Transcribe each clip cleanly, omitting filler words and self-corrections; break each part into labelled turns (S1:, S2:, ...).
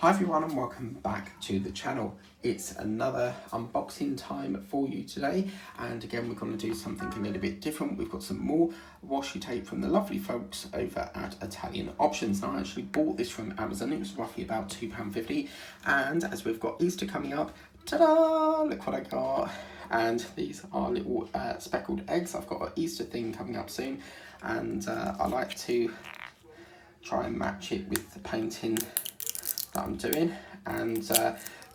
S1: Hi everyone and welcome back to the channel. It's another unboxing time for you today, and again we're going to do something a little bit different. We've got some more washi tape from the lovely folks over at Italian Options. Now I actually bought this from Amazon. It was roughly about £2.50, and as we've got Easter coming up, ta-da, look what I got. And these are little speckled eggs. I've got an Easter thing coming up soon, and I like to try and match it with the painting that I'm doing. And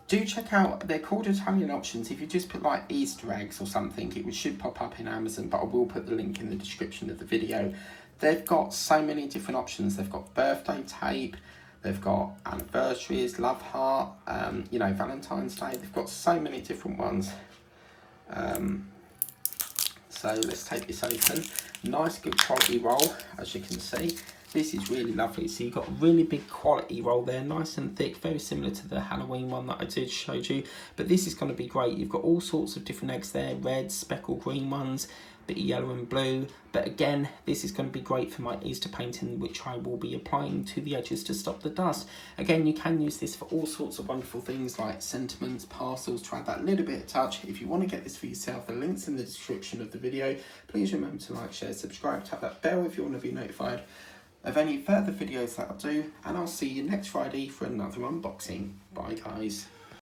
S1: do check out, they're called Italian Options. If you just put like Easter eggs or something, it should pop up in Amazon, but I will put the link in the description of the video. They've got so many different options. They've got birthday tape, they've got anniversaries, love heart, you know, Valentine's Day. They've got so many different ones. So let's take this open. Nice good quality roll, as you can see. This is really lovely. So you've got a really big quality roll there, nice and thick, very similar to the Halloween one that I did showed you. But this is going to be great. You've got all sorts of different eggs there, red, speckled green ones, bit of yellow and blue. But again, this is going to be great for my Easter painting, which I will be applying to the edges to stop the dust. Again, you can use this for all sorts of wonderful things like sentiments, parcels, to add that little bit of touch. If you want to get this for yourself, the link's in the description of the video. Please remember to like, share, subscribe, tap that bell if you want to be notified of any further videos that I'll do, and I'll see you next Friday for another unboxing. Bye guys.